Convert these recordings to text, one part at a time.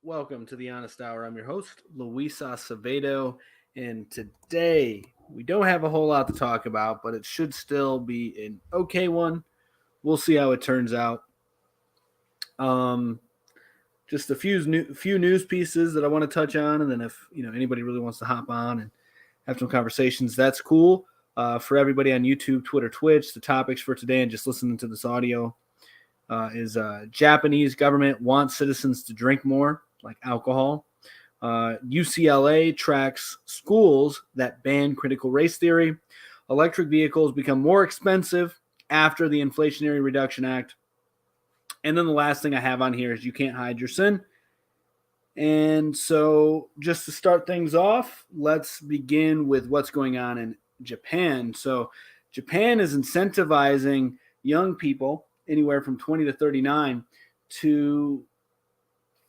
Welcome to the Honest Hour. I'm your host, Luis Acevedo, and today we don't have a whole lot to talk about, but it should still be an okay one. We'll see how it turns out. Um, just a few news pieces that I want to touch on, and then if anybody really wants to hop on and have some conversations, that's cool. For everybody on YouTube, Twitter, Twitch, the topics for today, and just listening to this audio is Japanese government wants citizens to drink more, like alcohol. UCLA tracks schools that ban critical race theory. Electric vehicles become more expensive after the Inflationary Reduction Act. And then the last thing I have on here is you can't hide your sin. And so, just to start things off, let's begin with what's going on in Japan. So, Japan is incentivizing young people, anywhere from 20 to 39, to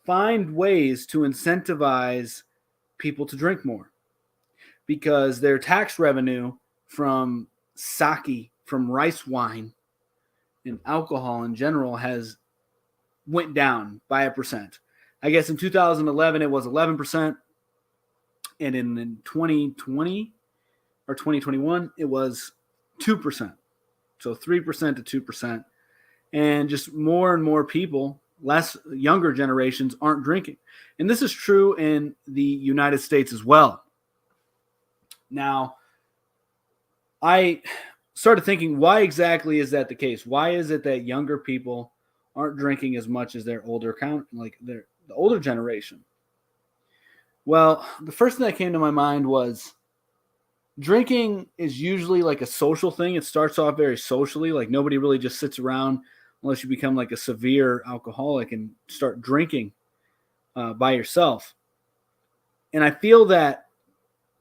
find ways to incentivize people to drink more because their tax revenue from sake, from rice wine, and alcohol in general has went down by a percent. I guess in 2011 it was 11%, and in 2020 or 2021 it was 2%. So 3% to 2%. And just more and more people, less younger generations, aren't drinking. And this is true in the United States as well. Now, I started thinking, why exactly is that the case? Why is it that younger people aren't drinking as much as their older the older generation? Well, the first thing that came to my mind was drinking is usually like a social thing. It starts off very socially, like nobody really just sits around unless you become like a severe alcoholic and start drinking by yourself. And I feel that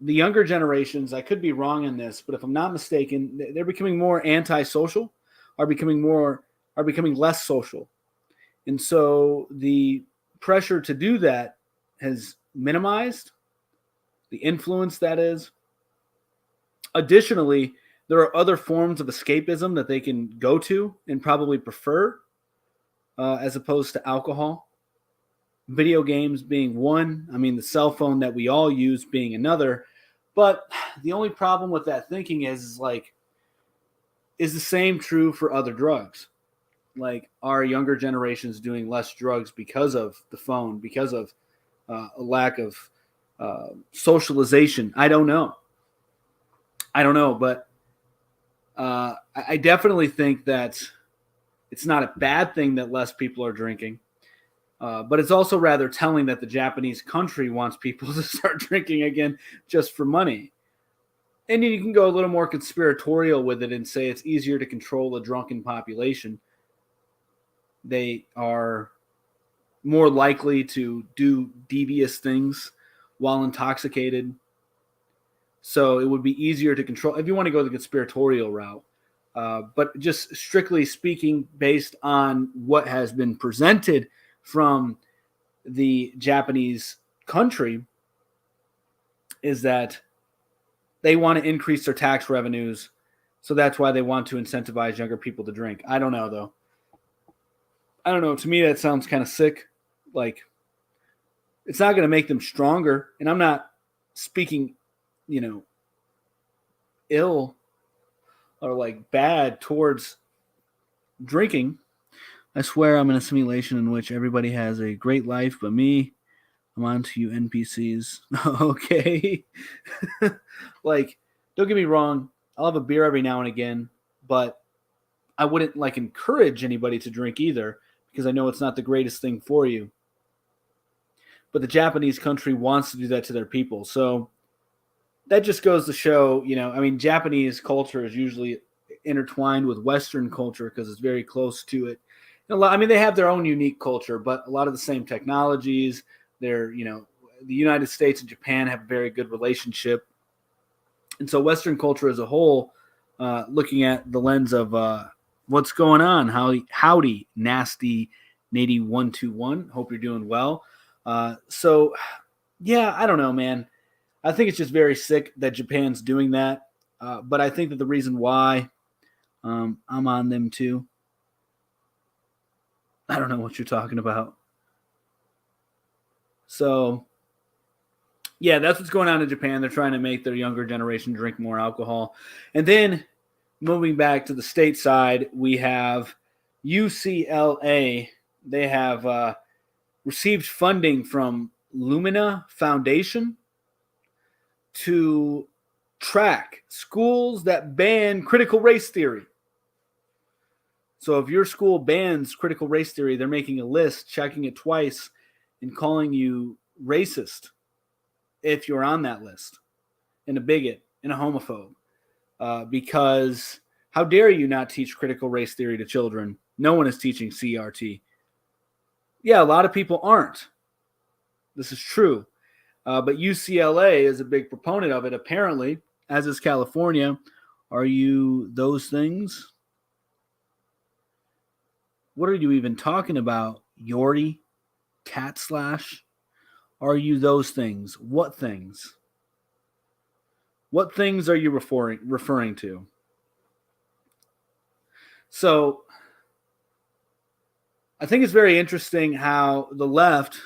the younger generations, I could be wrong in this, but if I'm not mistaken, they're becoming more antisocial, are becoming less social. And so the pressure to do that has minimized, the influence that is. Additionally, there are other forms of escapism that they can go to and probably prefer as opposed to alcohol. Video games being one. I mean, the cell phone that we all use being another. But the only problem with that thinking is the same true for other drugs? Like, are younger generations doing less drugs because of the phone, because of a lack of socialization? I don't know. But I definitely think that it's not a bad thing that less people are drinking. But it's also rather telling that the Japanese country wants people to start drinking again just for money. And you can go a little more conspiratorial with it and say it's easier to control a drunken population. They are more likely to do devious things while intoxicated. So it would be easier to control if you want to go the conspiratorial route. But just strictly speaking, based on what has been presented from the Japanese country, is that they want to increase their tax revenues. So that's why they want to incentivize younger people to drink. I don't know, though. I don't know. To me, that sounds kind of sick. Like, it's not going to make them stronger. And I'm not speaking, ill or like bad towards drinking. I swear I'm in a simulation in which everybody has a great life, but me, I'm on to you NPCs. Okay. Like, don't get me wrong. I'll have a beer every now and again, but I wouldn't like encourage anybody to drink either because I know it's not the greatest thing for you. But the Japanese country wants to do that to their people. So that just goes to show, Japanese culture is usually intertwined with Western culture because it's very close to it. They have their own unique culture, but a lot of the same technologies. The United States and Japan have a very good relationship. And so Western culture as a whole, looking at the lens of what's going on, howdy, nasty Nady 121. Hope you're doing well. So, yeah, I don't know, man. I think it's just very sick that Japan's doing that. But I think that the reason why I'm on them too, I don't know what you're talking about. So, yeah, that's what's going on in Japan. They're trying to make their younger generation drink more alcohol. And then moving back to the stateside, we have UCLA. They have received funding from Lumina Foundation to track schools that ban critical race theory. So if your school bans critical race theory, they're making a list, checking it twice, and calling you racist if you're on that list, and a bigot, and a homophobe. Because how dare you not teach critical race theory to children? No one is teaching CRT. Yeah, a lot of people aren't. This is true. But UCLA is a big proponent of it, apparently, as is California. Are you those things? What are you even talking about? Yorty? Cat slash? Are you those things? What things? What things are you referring to? So I think it's very interesting how the left,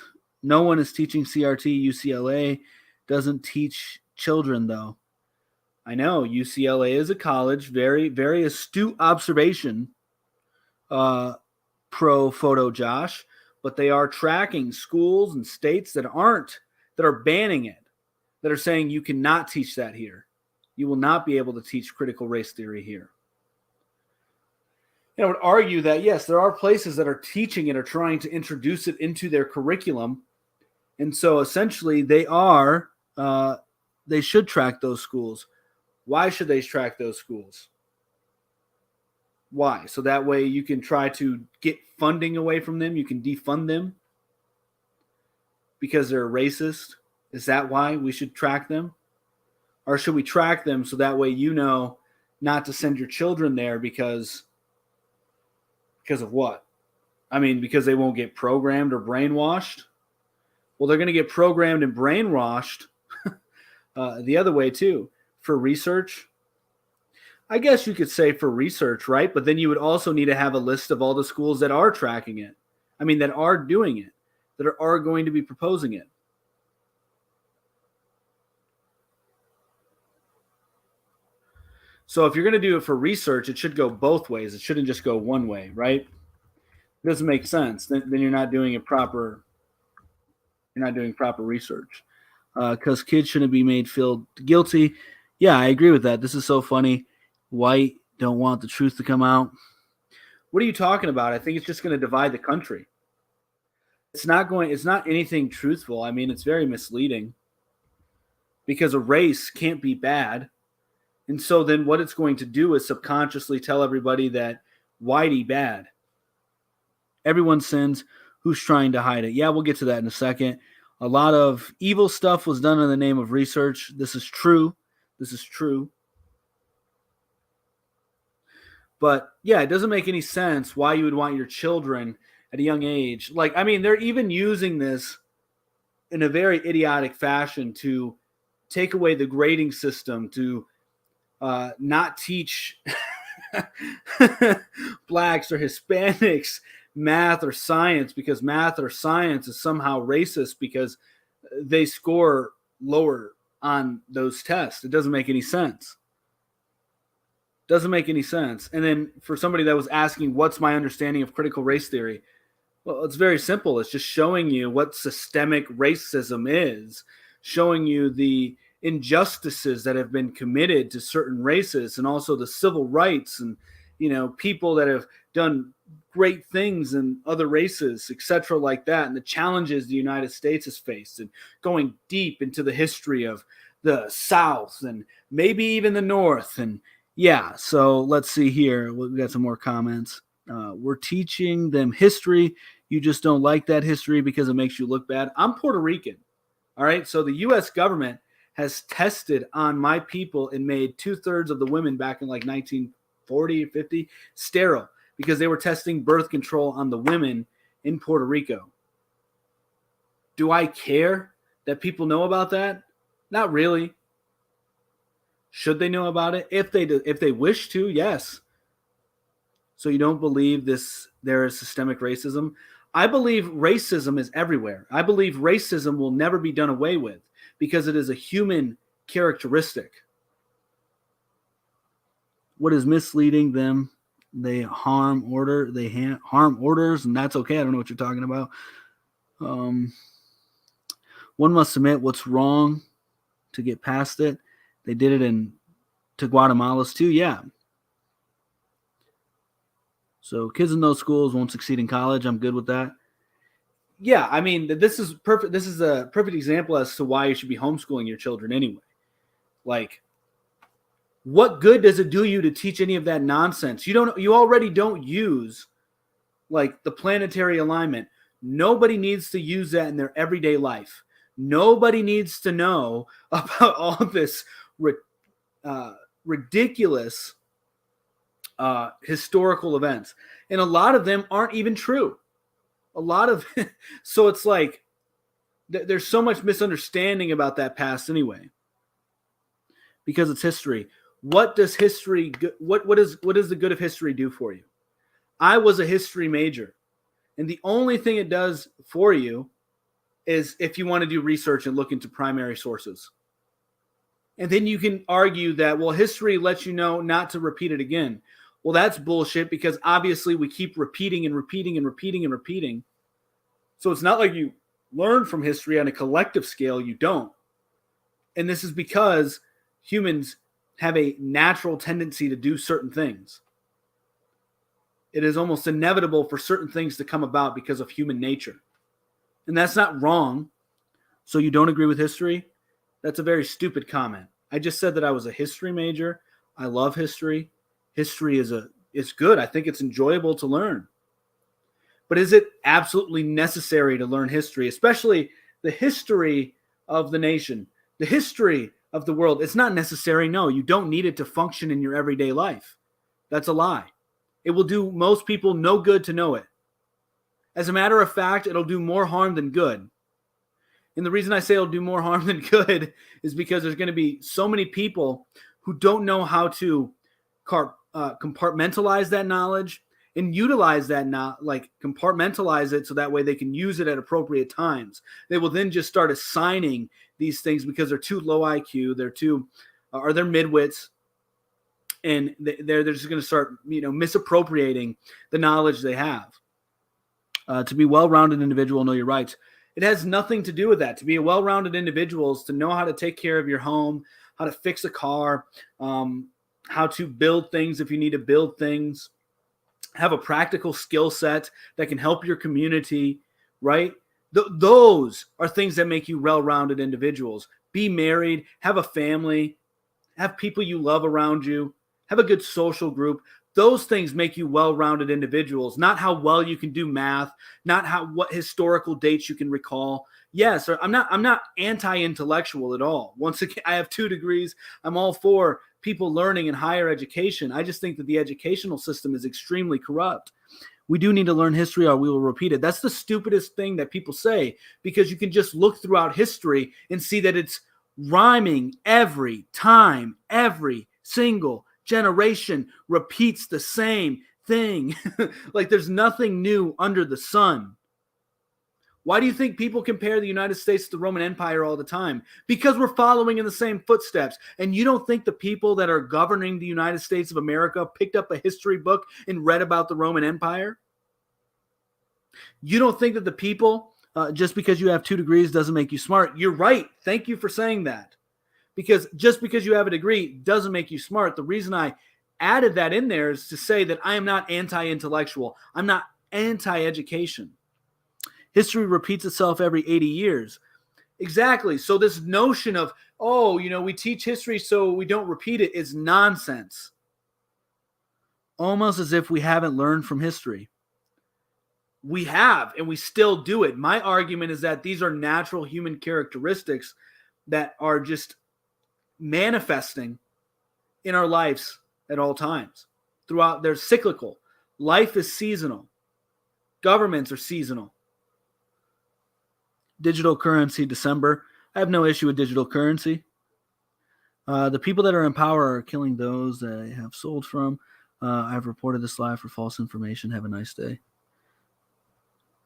no one is teaching CRT. UCLA doesn't teach children, though. I know UCLA is a college, very, very astute observation, pro photo Josh, but they are tracking schools and states that are banning it, that are saying you cannot teach that here. You will not be able to teach critical race theory here. And I would argue that, yes, there are places that are teaching it or trying to introduce it into their curriculum. And so essentially they should track those schools. Why should they track those schools? Why? So that way you can try to get funding away from them. You can defund them because they're racist. Is that why we should track them? Or should we track them so that way you know not to send your children there because of what? I mean, because they won't get programmed or brainwashed? Well, they're going to get programmed and brainwashed the other way too. For research, I guess you could say for research, right? But then you would also need to have a list of all the schools that are tracking it. I mean, that are doing it, that are going to be proposing it. So if you're going to do it for research, it should go both ways. It shouldn't just go one way, right? It doesn't make sense. Then you're not doing it proper. You're not doing proper research. Because kids shouldn't be made feel guilty. Yeah, I agree with that. This is so funny. White don't want the truth to come out. What are you talking about? I think it's just going to divide the country. It's not anything truthful. I mean, it's very misleading because a race can't be bad. And so then what it's going to do is subconsciously tell everybody that whitey bad. Everyone sins. Who's trying to hide it? Yeah, we'll get to that in a second. A lot of evil stuff was done in the name of research. This is true. This is true. But yeah, it doesn't make any sense why you would want your children at a young age. Like, I mean, they're even using this in a very idiotic fashion to take away the grading system, to not teach blacks or Hispanics math or science, because math or science is somehow racist because they score lower on those tests. It doesn't make any sense. Doesn't make any sense. And then for somebody that was asking, what's my understanding of critical race theory? Well, it's very simple. It's just showing you what systemic racism is, showing you the injustices that have been committed to certain races, and also the civil rights and, you know, people that have done great things in other races, etc., like that, and the challenges the United States has faced, and going deep into the history of the South and maybe even the North. And yeah, so let's see here. We got some more comments. We're teaching them history. You just don't like that history because it makes you look bad. I'm Puerto Rican. All right. So the U.S. government has tested on my people and made 2/3 of the women back in like 1940 or 50 sterile because they were testing birth control on the women in Puerto Rico. Do I care that people know about that? Not really. Should they know about it? If they wish to, yes. So you don't believe there is systemic racism? I believe racism is everywhere. I believe racism will never be done away with because it is a human characteristic. What is misleading them? They harm orders, and that's okay. I don't know what you're talking about. One must admit what's wrong to get past it. They did it to Guatemala's too. Yeah. So kids in those schools won't succeed in college. I'm good with that. Yeah, I mean, this is perfect. This is a perfect example as to why you should be homeschooling your children anyway. Like, what good does it do you to teach any of that nonsense? You already don't use like the planetary alignment. Nobody needs to use that in their everyday life. Nobody needs to know about all this ridiculous historical events. And a lot of them aren't even true. So it's like there's so much misunderstanding about that past anyway, because it's history. What does history? What does the good of history do for you? I was a history major, and the only thing it does for you is if you want to do research and look into primary sources. And then you can argue that, well, history lets you know not to repeat it again. Well, that's bullshit, because obviously we keep repeating and repeating and repeating and repeating. So it's not like you learn from history on a collective scale. You don't. And this is because humans have a natural tendency to do certain things. It is almost inevitable for certain things to come about because of human nature. And that's not wrong. So you don't agree with history? That's a very stupid comment. I just said that I was a history major. I love history. History is good. I think it's enjoyable to learn. But is it absolutely necessary to learn history, especially the history of the nation, the history of the world? It's not necessary. No, you don't need it to function in your everyday life. That's a lie. It will do most people no good to know it. As a matter of fact, it'll do more harm than good. And the reason I say it'll do more harm than good is because there's going to be so many people who don't know how to compartmentalize that knowledge and utilize that, compartmentalize it so that way they can use it at appropriate times. They will then just start assigning these things because they're too low IQ, they're midwits, and they're just going to start, misappropriating the knowledge they have. To be well-rounded individual, know your rights. It has nothing to do with that. To be a well-rounded individual is to know how to take care of your home, how to fix a car, how to build things if you need to build things, have a practical skill set that can help your community, right? Those are things that make you well-rounded individuals. Be married, have a family, have people you love around you, have a good social group. Those things make you well-rounded individuals, not how well you can do math, not what historical dates you can recall. Yes, I'm not anti-intellectual at all. Once again, I have 2 degrees. I'm all for people learning in higher education. I just think that the educational system is extremely corrupt. We do need to learn history or we will repeat it. That's the stupidest thing that people say, because you can just look throughout history and see that it's rhyming every time. Every single generation repeats the same thing. Like there's nothing new under the sun. Why do you think people compare the United States to the Roman Empire all the time? Because we're following in the same footsteps. And you don't think the people that are governing the United States of America picked up a history book and read about the Roman Empire? You don't think that the people, just because you have 2 degrees doesn't make you smart? You're right. Thank you for saying that. Because just because you have a degree doesn't make you smart. The reason I added that in there is to say that I am not anti-intellectual. I'm not anti-education. History repeats itself every 80 years. Exactly. So this notion of, we teach history so we don't repeat it is nonsense. Almost as if we haven't learned from history. We have, and we still do it. My argument is that these are natural human characteristics that are just manifesting in our lives at all times. They're cyclical. Life is seasonal. Governments are seasonal. Digital currency, December. I have no issue with digital currency. The people that are in power are killing those they have sold from. I've reported this live for false information. Have a nice day.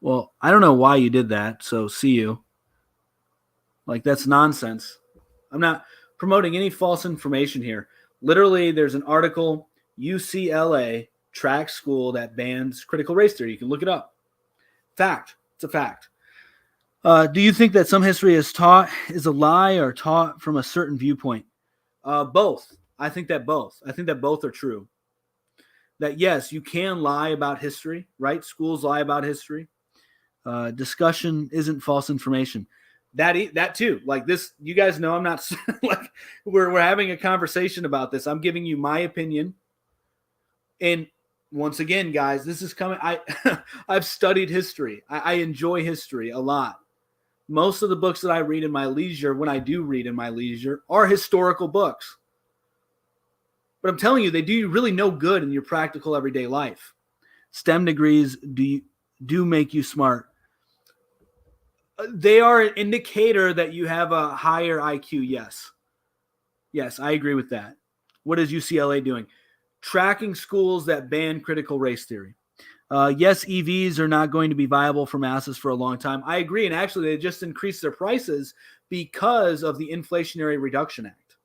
Well, I don't know why you did that, so see you. Like, that's nonsense. I'm not promoting any false information here. Literally, there's an article, UCLA track school that bans critical race theory. You can look it up. Fact. It's a fact. Do you think that some history is taught is a lie or taught from a certain viewpoint? Both. I think that both. I think that both are true. That yes, you can lie about history, right? Schools lie about history. Discussion isn't false information. That too. Like this, you guys know I'm not like we're having a conversation about this. I'm giving you my opinion. And once again, guys, this is coming. I've studied history. I enjoy history a lot. Most of the books that I read in my leisure, when I do read in my leisure, are historical books. But I'm telling you, they do you really no good in your practical everyday life. STEM degrees do make you smart. They are an indicator that you have a higher IQ, yes. Yes, I agree with that. What is UCLA doing? Tracking schools that ban critical race theory. Yes, EVs are not going to be viable for masses for a long time. I agree. And actually, they just increased their prices because of the Inflationary Reduction Act.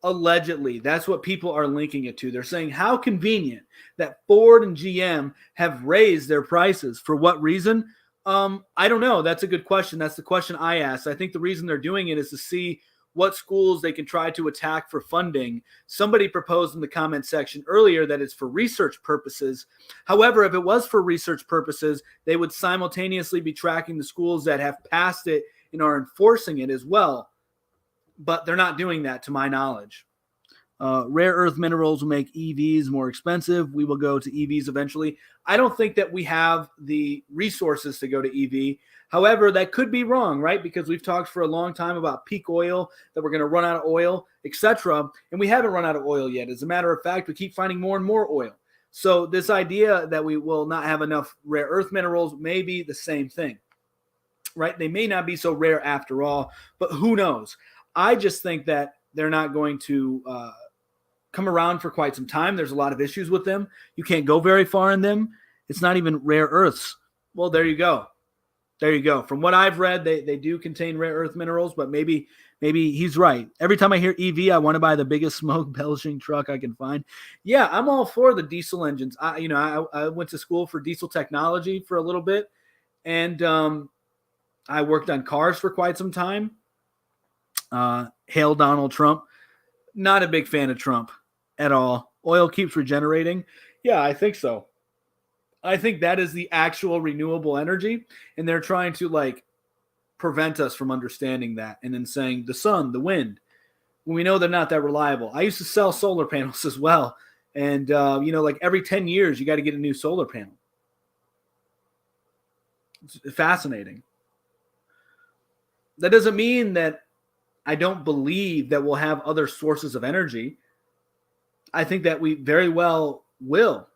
Allegedly, that's what people are linking it to. They're saying how convenient that Ford and GM have raised their prices. For what reason? I don't know. That's a good question. That's the question I asked. I think the reason they're doing it is to see what schools they can try to attack for funding. Somebody proposed in the comment section earlier that it's for research purposes. However, if it was for research purposes, they would simultaneously be tracking the schools that have passed it and are enforcing it as well. But they're not doing that to my knowledge. Rare earth minerals will make EVs more expensive. We will go to EVs eventually. I don't think that we have the resources to go to EV. However, that could be wrong, right? Because we've talked for a long time about peak oil, that we're going to run out of oil, etc. And we haven't run out of oil yet. As a matter of fact, we keep finding more and more oil. So this idea that we will not have enough rare earth minerals may be the same thing, right? They may not be so rare after all, but who knows? I just think that they're not going to come around for quite some time. There's a lot of issues with them. You can't go very far in them. It's not even rare earths. Well, there you go. There you go. From what I've read, they do contain rare earth minerals, but maybe he's right. Every time I hear EV, I want to buy the biggest smoke belching truck I can find. Yeah, I'm all for the diesel engines. I went to school for diesel technology for a little bit, and I worked on cars for quite some time. Hail Donald Trump. Not a big fan of Trump at all. Oil keeps regenerating. Yeah, I think so. I think that is the actual renewable energy, and they're trying to prevent us from understanding that and then saying the sun, the wind, when we know they're not that reliable. I used to sell solar panels as well, and every 10 years you got to get a new solar panel. It's fascinating. That doesn't mean that I don't believe that we'll have other sources of energy. I think that we very well will.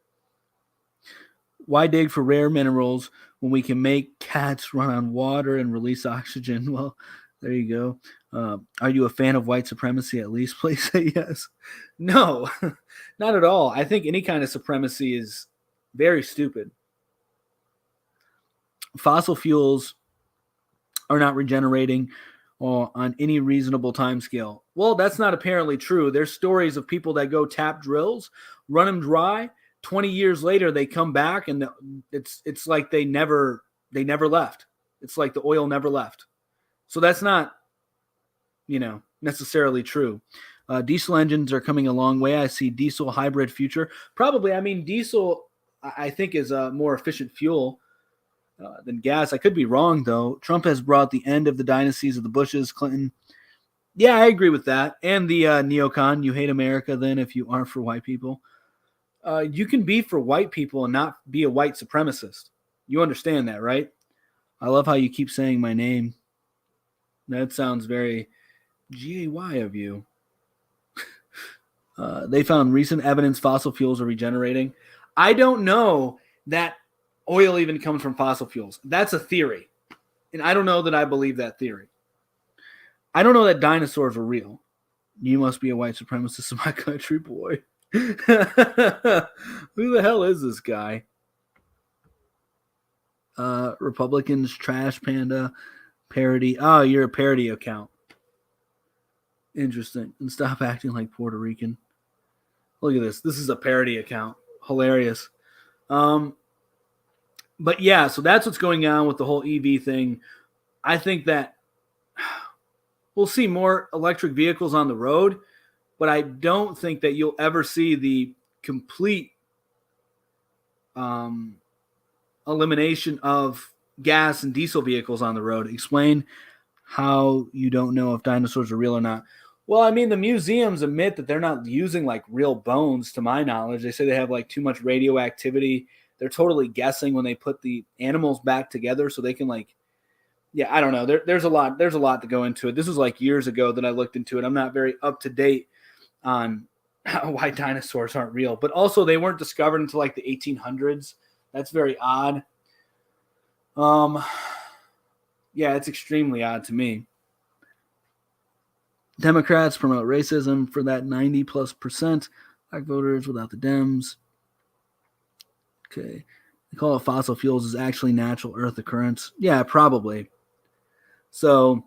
Why dig for rare minerals when we can make cats run on water and release oxygen? Well, there you go. Are you a fan of white supremacy? At least please say yes. No, not at all. I think any kind of supremacy is very stupid. Fossil fuels are not regenerating on any reasonable time scale. Well, that's not apparently true. There's stories of people that go tap drills, run them dry. 20 years later, they come back and it's like they never left. It's like the oil never left. So that's not, necessarily true. Diesel engines are coming a long way. I see diesel hybrid future. Probably, diesel, I think, is a more efficient fuel than gas. I could be wrong, though. Trump has brought the end of the dynasties of the Bushes, Clinton. Yeah, I agree with that. And the neocon, you hate America then if you aren't for white people. You can be for white people and not be a white supremacist. You understand that, right? I love how you keep saying my name. That sounds very gay of you. They found recent evidence fossil fuels are regenerating. I don't know that oil even comes from fossil fuels. That's a theory. And I don't know that I believe that theory. I don't know that dinosaurs were real. You must be a white supremacist in my country, boy. Who the hell is this guy? Republicans, Trash Panda, parody. Oh, you're a parody account. Interesting. And stop acting like Puerto Rican. Look at this. This is a parody account. Hilarious. But yeah, so that's what's going on with the whole EV thing. I think that we'll see more electric vehicles on the road, but I don't think that you'll ever see the complete elimination of gas and diesel vehicles on the road. Explain how you don't know if dinosaurs are real or not. Well, I mean, the museums admit that they're not using like real bones, to my knowledge. They say they have like too much radioactivity. They're totally guessing when they put the animals back together so they can like, yeah, I don't know. There's a lot to go into it. This was like years ago that I looked into it. I'm not very up to date on why dinosaurs aren't real, but also they weren't discovered until like the 1800s. That's very odd. Yeah, it's extremely odd to me. Democrats promote racism for that 90+% black voters without the Dems. Okay. They call it fossil fuels is actually natural earth occurrence. Yeah, probably. So,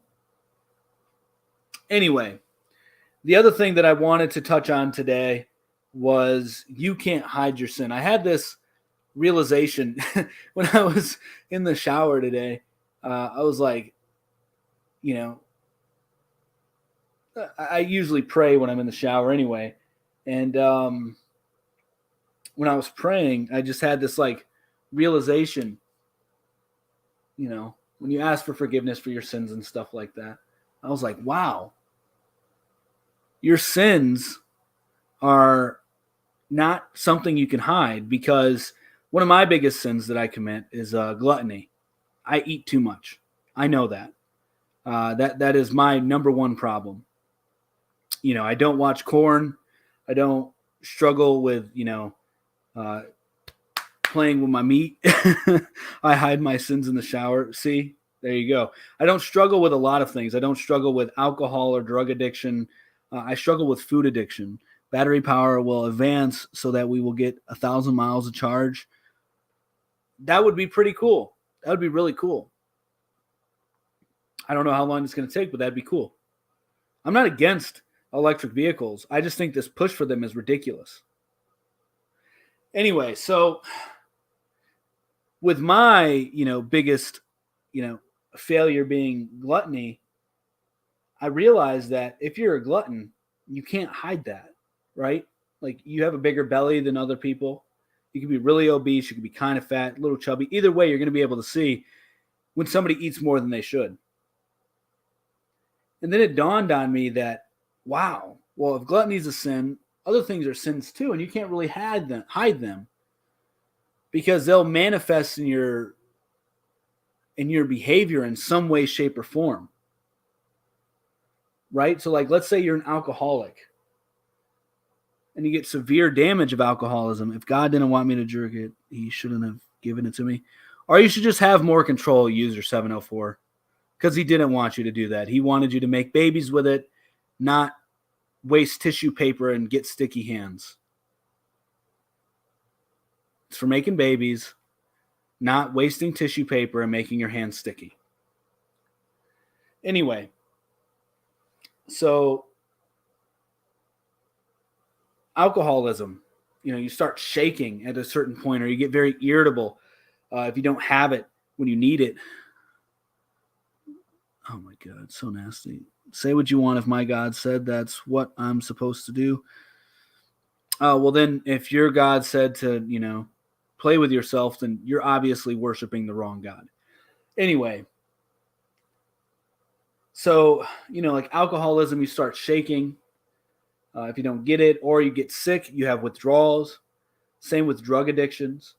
anyway, the other thing that I wanted to touch on today was you can't hide your sin. I had this realization when I was in the shower today. I was like, you know, I usually pray when I'm in the shower anyway. And when I was praying, I just had this like realization, you know, when you ask for forgiveness for your sins and stuff like that. I was like, wow, your sins are not something you can hide, because one of my biggest sins that I commit is gluttony. I eat too much. I know that. That is my number one problem. You know, I don't watch corn. I don't struggle with, playing with my meat. I hide my sins in the shower. See, there you go. I don't struggle with a lot of things. I don't struggle with alcohol or drug addiction. I struggle with food addiction. Battery power will advance so that we will get 1,000 miles of charge. That would be pretty cool. That would be really cool. I don't know how long it's going to take, but that'd be cool. I'm not against electric vehicles. I just think this push for them is ridiculous. Anyway, so with my, biggest, failure being gluttony, I realized that if you're a glutton, you can't hide that, right? Like, you have a bigger belly than other people. You can be really obese. You can be kind of fat, a little chubby. Either way, you're going to be able to see when somebody eats more than they should. And then it dawned on me that, wow, well, if gluttony is a sin, other things are sins too, and you can't really hide them because they'll manifest in your behavior in some way, shape, or form. Right? So, like, let's say you're an alcoholic and you get severe damage of alcoholism. If God didn't want me to drink it, he shouldn't have given it to me. Or you should just have more control, user 704, because he didn't want you to do that. He wanted you to make babies with it, not waste tissue paper and get sticky hands. It's for making babies, not wasting tissue paper and making your hands sticky. Anyway, so alcoholism, you start shaking at a certain point, or you get very irritable if you don't have it when you need it. Oh my God, so nasty. Say what you want. If my God said that's what I'm supposed to do. Well, then if your God said to, play with yourself, then you're obviously worshiping the wrong God. Anyway, so, like alcoholism, you start shaking if you don't get it, or you get sick, you have withdrawals. Same with drug addictions.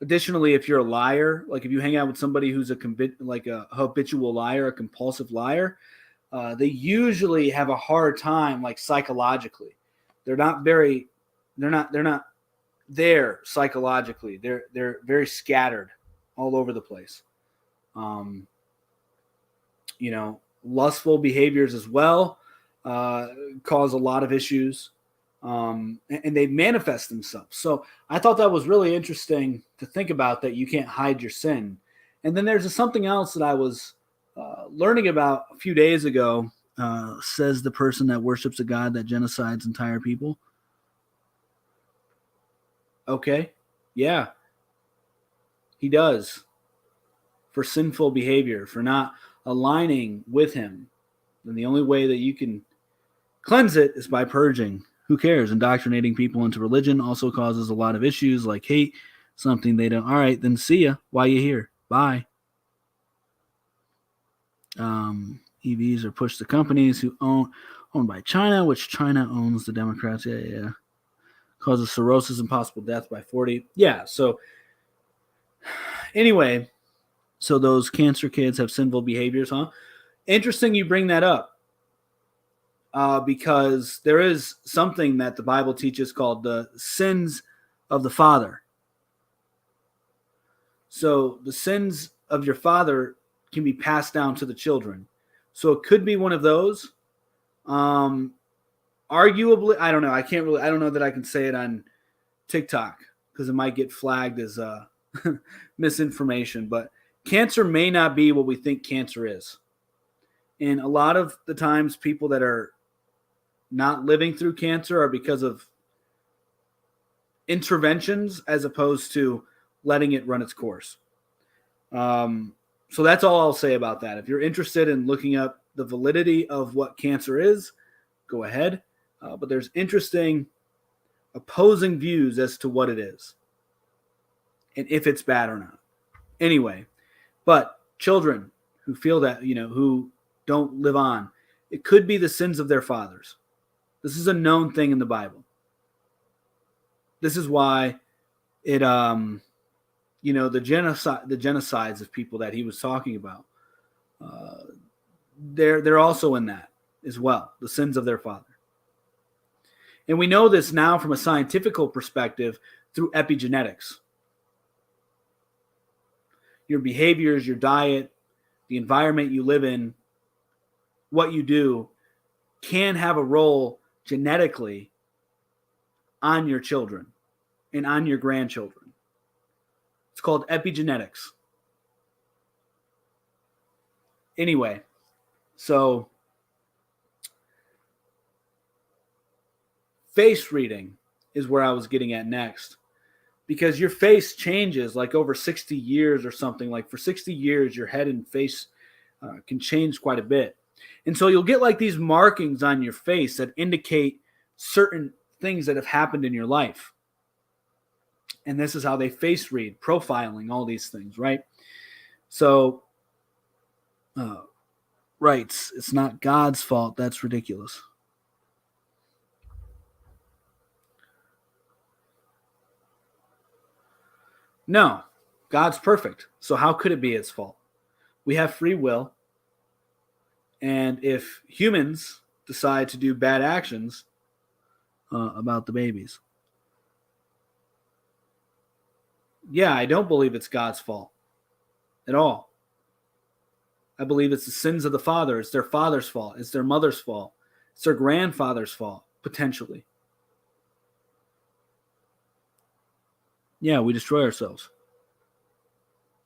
Additionally, if you're a liar, like if you hang out with somebody who's a habitual liar, a compulsive liar, they usually have a hard time, like psychologically. They're not there psychologically. They're very scattered all over the place. Lustful behaviors as well cause a lot of issues. and they manifest themselves. So I thought that was really interesting to think about, that you can't hide your sin. And then there's something else that I was learning about a few days ago. Says the person that worships a God that genocides entire people. Okay, yeah, he does, for sinful behavior, for not aligning with him. And the only way that you can cleanse it is by purging. Who cares? Indoctrinating people into religion also causes a lot of issues like hate, something they don't. All right, then see ya. Why you here? Bye. EVs are pushed to companies who owned by China, which China owns the Democrats. Yeah. Causes cirrhosis and possible death by 40. Yeah, so anyway, so those cancer kids have sinful behaviors, huh? Interesting you bring that up. Because there is something that the Bible teaches called the sins of the father. So the sins of your father can be passed down to the children. So it could be one of those. Arguably, I don't know. I don't know that I can say it on TikTok because it might get flagged as misinformation. But cancer may not be what we think cancer is. And a lot of the times people that are not living through cancer are because of interventions as opposed to letting it run its course. So that's all I'll say about that. If you're interested in looking up the validity of what cancer is, go ahead. But there's interesting opposing views as to what it is and if it's bad or not. Anyway, but children who feel that, who don't live on, it could be the sins of their fathers. This is a known thing in the Bible. This is why it, the genocides of people that he was talking about, they're also in that as well, the sins of their father. And we know this now from a scientific perspective through epigenetics. Your behaviors, your diet, the environment you live in, what you do can have a role genetically on your children and on your grandchildren. It's called epigenetics. Anyway, so face reading is where I was getting at next, because your face changes like over 60 years or something. Like for 60 years, your head and face can change quite a bit. And so you'll get like these markings on your face that indicate certain things that have happened in your life. And this is how they face read, profiling, all these things, right? So, right, it's not God's fault. That's ridiculous. No, God's perfect. So how could it be its fault? We have free will. And if humans decide to do bad actions about the babies, yeah, I don't believe it's God's fault at all. I believe it's the sins of the father. It's their father's fault. It's their mother's fault. It's their grandfather's fault, potentially. Yeah, we destroy ourselves.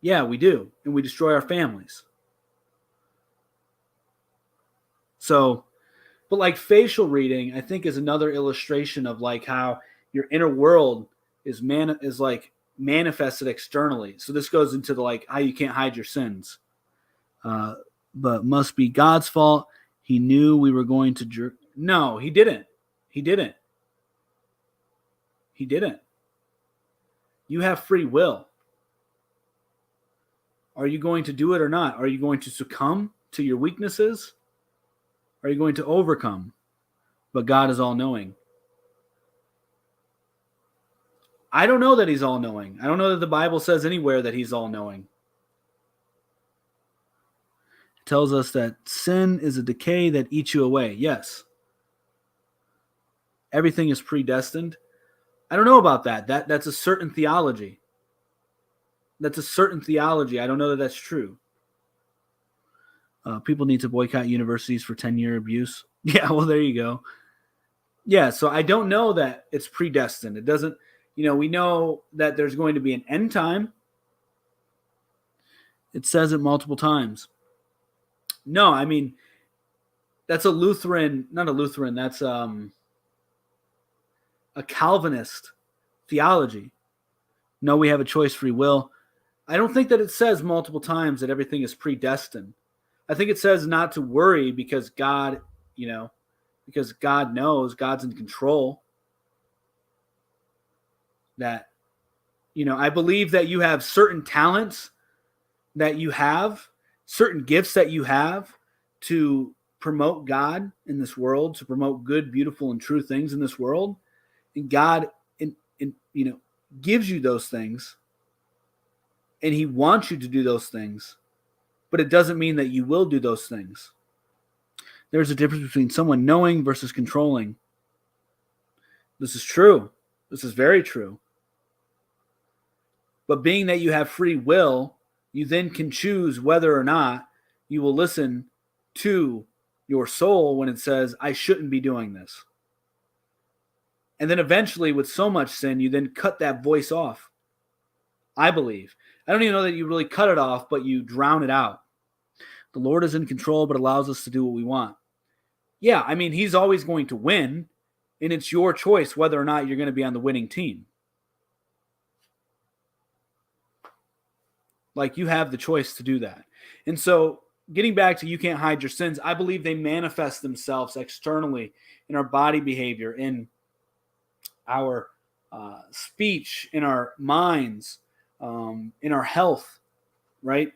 Yeah, we do. And we destroy our families. So, but like facial reading, I think is another illustration of like how your inner world is like manifested externally. So this goes into the like how you can't hide your sins. But must be God's fault. He knew we were going to No, he didn't. He didn't. He didn't. You have free will. Are you going to do it or not? Are you going to succumb to your weaknesses? Are you going to overcome? But God is all-knowing. I don't know that he's all-knowing. I don't know that the Bible says anywhere that he's all-knowing. It tells us that sin is a decay that eats you away. Yes. Everything is predestined. I don't know about that. That's a certain theology. That's a certain theology. I don't know that that's true. People need to boycott universities for 10-year abuse. Yeah, well, there you go. Yeah, so I don't know that it's predestined. It doesn't, we know that there's going to be an end time. It says it multiple times. No, I mean, that's a Lutheran, not a Lutheran, that's a Calvinist theology. No, we have a choice, free will. I don't think that it says multiple times that everything is predestined. I think it says not to worry because God, because God knows, God's in control. That, I believe that you have certain talents that you have, certain gifts that you have to promote God in this world, to promote good, beautiful, and true things in this world. And God, gives you those things, and He wants you to do those things, but it doesn't mean that you will do those things. There's a difference between someone knowing versus controlling. This is true. This is very true. But being that you have free will, you then can choose whether or not you will listen to your soul when it says, I shouldn't be doing this. And then eventually, with so much sin, you then cut that voice off. I believe. I don't even know that you really cut it off, but you drown it out. The Lord is in control, but allows us to do what we want. Yeah, I mean, He's always going to win, and it's your choice whether or not you're going to be on the winning team. Like, you have the choice to do that. And so, getting back to you can't hide your sins, I believe they manifest themselves externally in our body behavior, in our speech, in our minds, in our health, right?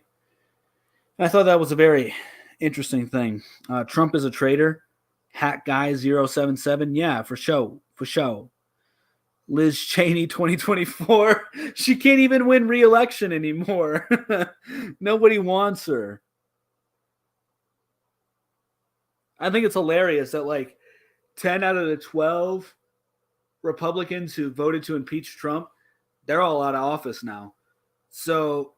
And I thought that was a very interesting thing. Trump is a traitor. Hat guy 077. Yeah, for show. For show. Liz Cheney 2024. She can't even win re-election anymore. Nobody wants her. I think it's hilarious that like 10 out of the 12 Republicans who voted to impeach Trump, they're all out of office now. So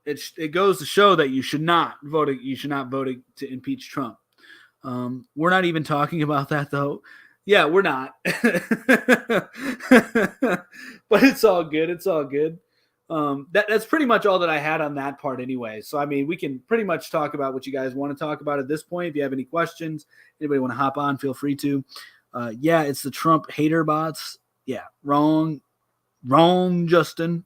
it goes to show that you should not vote to impeach Trump. We're not even talking about that though. Yeah, we're not. But it's all good. It's all good. That's pretty much all that I had on that part anyway. So, I mean, we can pretty much talk about what you guys want to talk about at this point. If you have any questions, anybody want to hop on, feel free to. Yeah, it's the Trump hater bots. Yeah, wrong, Justin.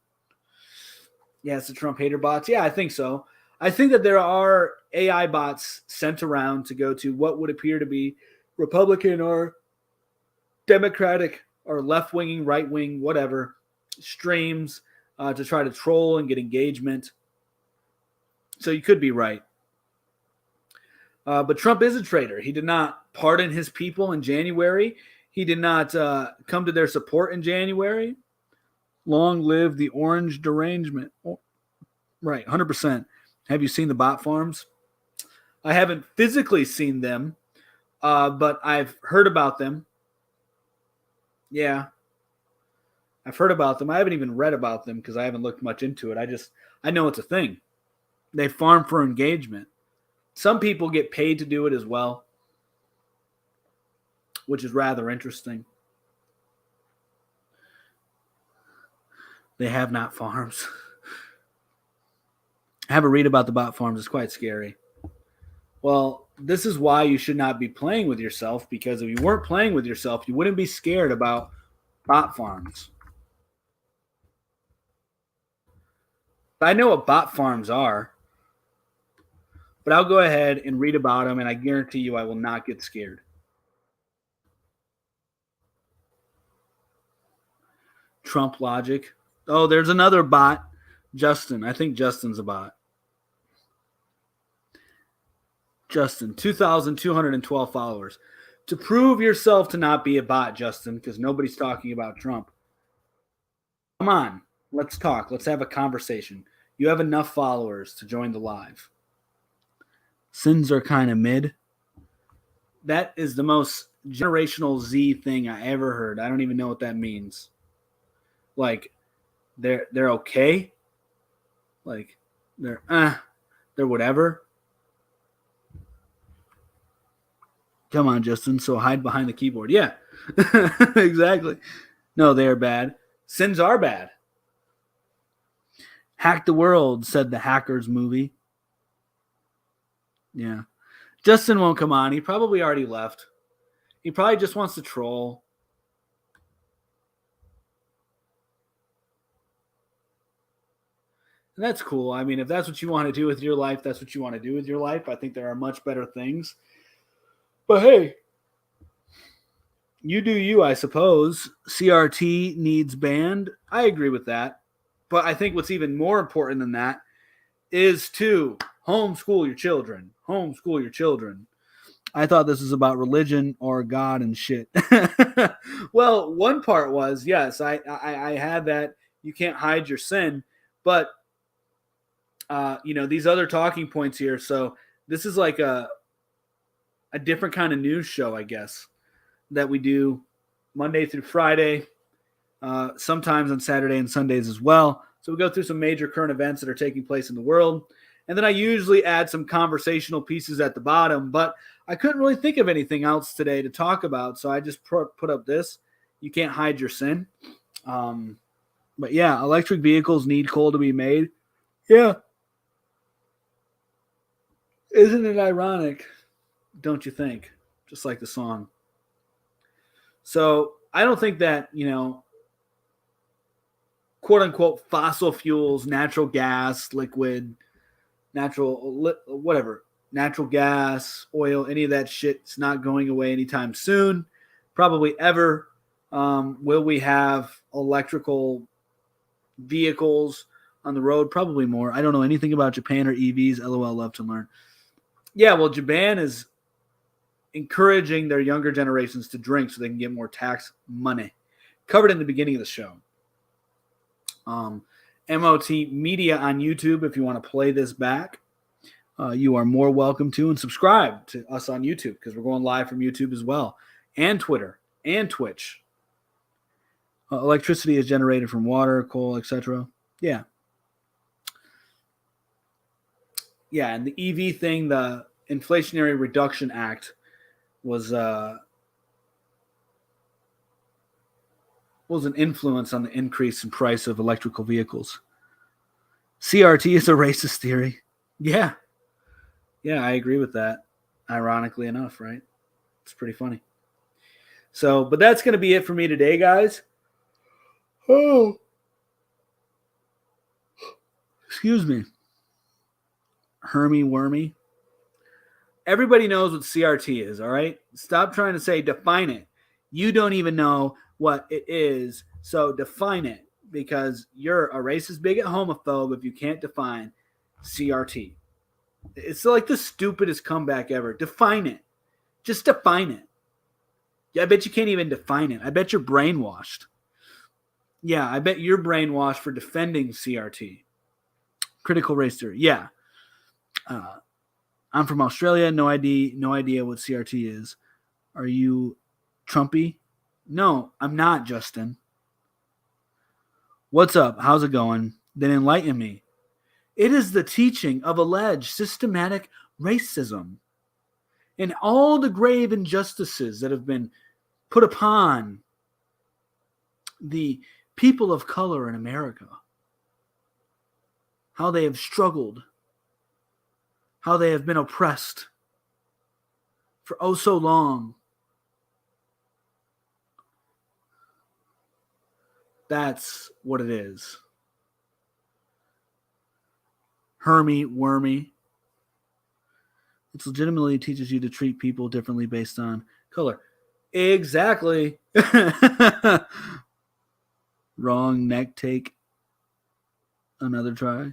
Yeah, it's the Trump hater bots. Yeah, I think so. I think that there are AI bots sent around to go to what would appear to be Republican or Democratic or left-wing, right-wing, whatever, streams to try to troll and get engagement. So you could be right. But Trump is a traitor. He did not pardon his people in January. He did not come to their support in January. Long live the orange derangement. Oh, right, 100%. Have you seen the bot farms? I haven't physically seen them, but I've heard about them. Yeah, I've heard about them. I haven't even read about them because I haven't looked much into it. I know it's a thing. They farm for engagement. Some people get paid to do it as well, which is rather interesting. They have not farms. Have a read about the bot farms. It's quite scary. Well, this is why you should not be playing with yourself, because if you weren't playing with yourself, you wouldn't be scared about bot farms. I know what bot farms are, but I'll go ahead and read about them, and I guarantee you I will not get scared. Trump logic. Oh, there's another bot. Justin. I think Justin's a bot. Justin, 2,212 followers. To prove yourself to not be a bot, Justin, because nobody's talking about Trump. Come on, let's talk. Let's have a conversation. You have enough followers to join the live. Sins are kind of mid. That is the most generational Z thing I ever heard. I don't even know what that means. Like, they're okay. Like, they're whatever. Come on, Justin. So hide behind the keyboard. Yeah, exactly. No, they are bad. Sins are bad. Hack the World, said the Hackers movie. Yeah. Justin won't come on. He probably already left. He probably just wants to troll. And that's cool. I mean, if that's what you want to do with your life, that's what you want to do with your life. I think there are much better things. But hey, you do you, I suppose. CRT needs banned. I agree with that. But I think what's even more important than that is to homeschool your children. Homeschool your children. I thought this was about religion or God and shit. Well, one part was, yes, I had that you can't hide your sin, but these other talking points here. So this is like a different kind of news show, I guess, that we do Monday through Friday, sometimes on Saturday and Sundays as well. So we go through some major current events that are taking place in the world. And then I usually add some conversational pieces at the bottom, but I couldn't really think of anything else today to talk about. So I just put up this. You can't hide your sin. But yeah, electric vehicles need coal to be made. Yeah. Isn't it ironic? Don't you think? Just like the song. So I don't think that, quote unquote fossil fuels, natural gas, liquid, natural gas, oil, any of that shit's not going away anytime soon, probably ever. Will we have electrical vehicles on the road? Probably more. I don't know anything about Japan or EVs. LOL, love to learn. Yeah, well, Japan is encouraging their younger generations to drink so they can get more tax money. Covered in the beginning of the show. MOT Media on YouTube, if you want to play this back, you are more welcome to, and subscribe to us on YouTube because we're going live from YouTube as well, and Twitter and Twitch. Electricity is generated from water, coal, etc. Yeah. Yeah, and the EV thing, the Inflationary Reduction Act was an influence on the increase in price of electrical vehicles. CRT is a racist theory. Yeah. Yeah, I agree with that. Ironically enough, right? It's pretty funny. So, but that's going to be it for me today, guys. Oh. Excuse me. Hermy Wormy. Everybody knows what CRT is, all right? Stop trying to say define it. You don't even know what it is, so define it because you're a racist, bigot, homophobe if you can't define CRT. It's like the stupidest comeback ever. Define it. Just define it. Yeah, I bet you can't even define it. I bet you're brainwashed. Yeah, I bet you're brainwashed for defending CRT. Critical race theory. Yeah. I'm from Australia. No idea what CRT is. Are you Trumpy? No, I'm not, Justin. What's up? How's it going? Then enlighten me. It is the teaching of alleged systematic racism and all the grave injustices that have been put upon the people of color in America. How they have struggled. How they have been oppressed for oh so long. That's what it is. Hermy Wormy. It legitimately teaches you to treat people differently based on color. Exactly. Wrong neck take. Another try.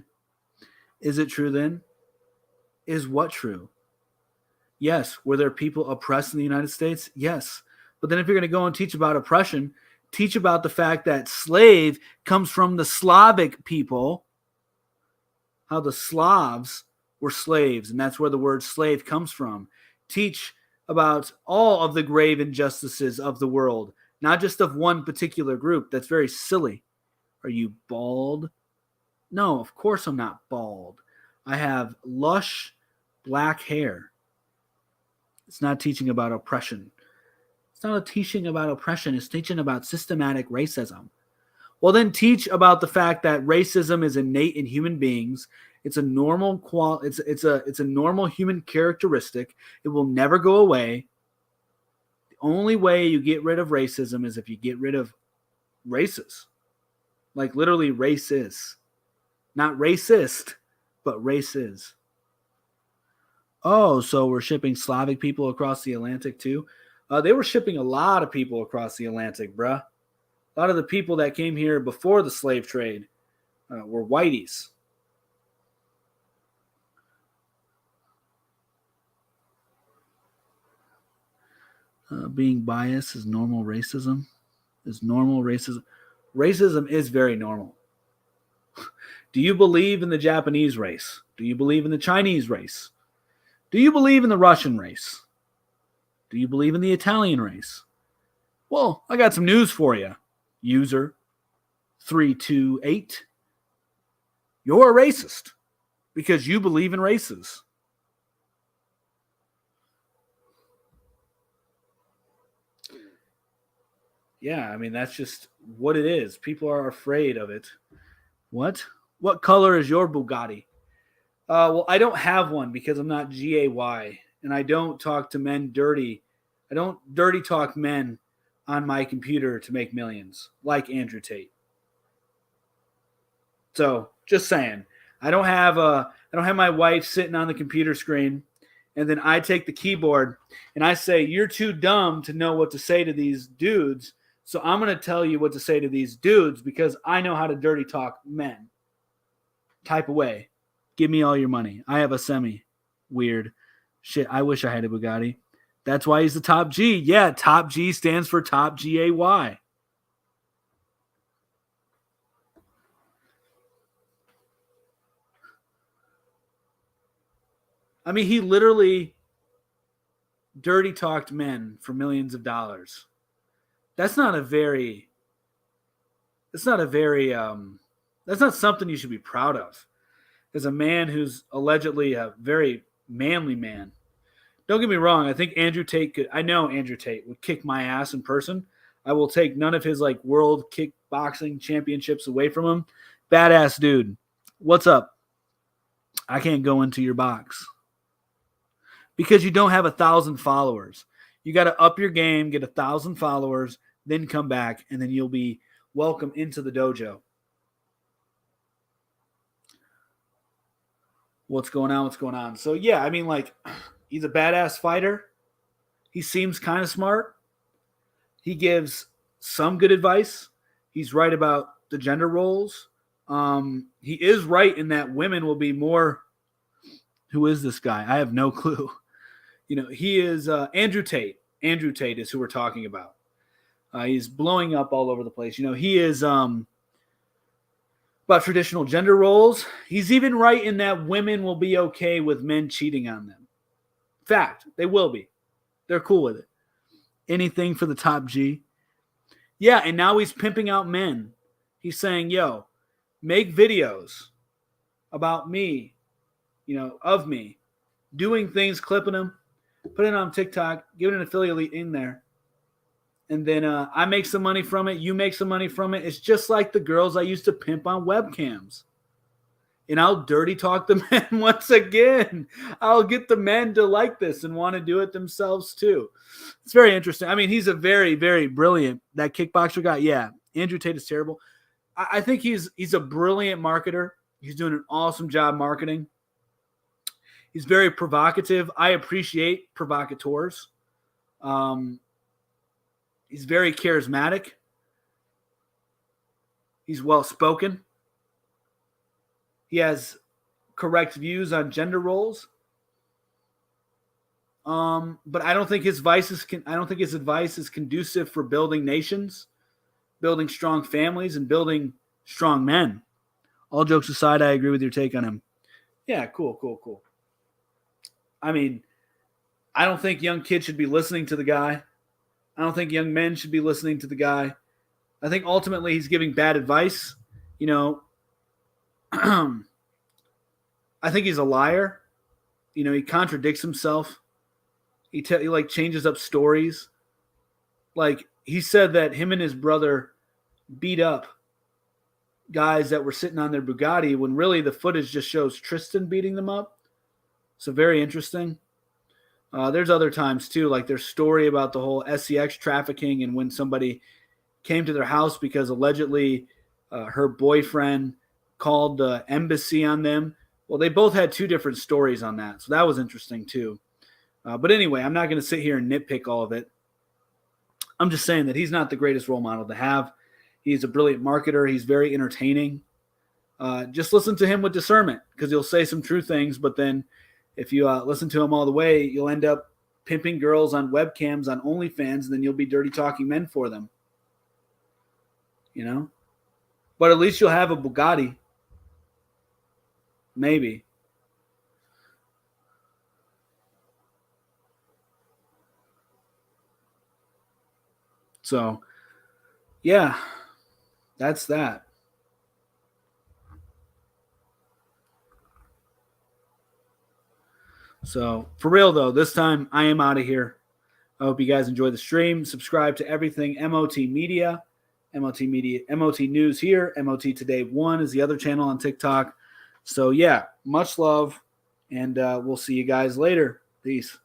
Is it true then? Is what true? Yes. Were there people oppressed in the United States? Yes. But then if you're going to go and teach about oppression, teach about the fact that slave comes from the Slavic people, how the Slavs were slaves, and that's where the word slave comes from. Teach about all of the grave injustices of the world, not just of one particular group. That's very silly. Are you bald? No, of course I'm not bald. I have lush black hair. It's not teaching about oppression. It's not teaching about oppression. It's teaching about systematic racism. Well, then teach about the fact that racism is innate in human beings. It's a normal it's a normal human characteristic. It will never go away. The only way you get rid of racism is if you get rid of races. Like literally races. Not racist, but races. Oh, so we're shipping Slavic people across the Atlantic too? They were shipping a lot of people across the Atlantic, bruh. A lot of the people that came here before the slave trade were whiteys. Being biased is normal racism. Is normal racism. Racism is very normal. Do you believe in the Japanese race? Do you believe in the Chinese race? Do you believe in the Russian race? Do you believe in the Italian race? Well, I got some news for you. User 328. You're a racist because you believe in races. Yeah, I mean, that's just what it is. People are afraid of it. What? What color is your Bugatti? Well, I don't have one because I'm not GAY, and I don't talk to men dirty. I don't dirty talk men on my computer to make millions, like Andrew Tate. So, just saying, I don't have my wife sitting on the computer screen, and then I take the keyboard and I say, "You're too dumb to know what to say to these dudes." So I'm going to tell you what to say to these dudes because I know how to dirty talk men. Type away. Give me all your money. I have a semi. Weird. Shit, I wish I had a Bugatti. That's why he's the top G. Yeah, top G stands for top GAY. I mean, he literally dirty talked men for millions of dollars. That's not something you should be proud of. As a man who's allegedly a very manly man. Don't get me wrong, I think I know Andrew Tate would kick my ass in person. I will take none of his like world kickboxing championships away from him. Badass dude. What's up? I can't go into your box. Because you don't have 1,000 followers. You got to up your game, get 1,000 followers, then come back, and then you'll be welcome into the dojo. What's going on? So, yeah, I mean, like, he's a badass fighter. He seems kind of smart. He gives some good advice. He's right about the gender roles. He is right in that women will be more. Who is this guy? I have no clue. You know, he is Andrew Tate. Andrew Tate is who we're talking about. He's blowing up all over the place. You know, he is about traditional gender roles. He's even right in that women will be okay with men cheating on them. Fact, they will be. They're cool with it. Anything for the top G. Yeah, and now he's pimping out men. He's saying, yo, make videos about me, you know, of me, doing things, clipping them, putting it on TikTok, giving an affiliate in there. And then I make some money from it. You make some money from it. It's just like the girls I used to pimp on webcams. And I'll dirty talk the men once again. I'll get the men to like this and want to do it themselves too. It's very interesting. I mean, he's a very, very brilliant, that kickboxer guy. Yeah, Andrew Tate is terrible. I think he's a brilliant marketer. He's doing an awesome job marketing. He's very provocative. I appreciate provocateurs. He's very charismatic. He's well-spoken. He has correct views on gender roles. But I don't think his advice is conducive for building nations, building strong families, and building strong men. All jokes aside, I agree with your take on him. Yeah, cool. I mean, I don't think young kids should be listening to the guy. I don't think young men should be listening to the guy. I think ultimately he's giving bad advice. You know, I think he's a liar. You know, he contradicts himself. He like changes up stories. Like he said that him and his brother beat up guys that were sitting on their Bugatti when really the footage just shows Tristan beating them up. So very interesting. There's other times too, like their story about the whole SEX trafficking and when somebody came to their house because allegedly her boyfriend called the embassy on them. Well, they both had two different stories on that. So that was interesting too. But anyway, I'm not going to sit here and nitpick all of it. I'm just saying that he's not the greatest role model to have. He's a brilliant marketer. He's very entertaining. Just listen to him with discernment because he'll say some true things, but then if you listen to him all the way, you'll end up pimping girls on webcams on OnlyFans, and then you'll be dirty talking men for them. You know? But at least you'll have a Bugatti. Maybe. So, yeah, that's that. So, for real though, this time I am out of here. I hope you guys enjoy the stream. Subscribe to everything MOT Media, MOT Media, MOT News here. MOT Today 1 is the other channel on TikTok. So, yeah, much love, and we'll see you guys later. Peace.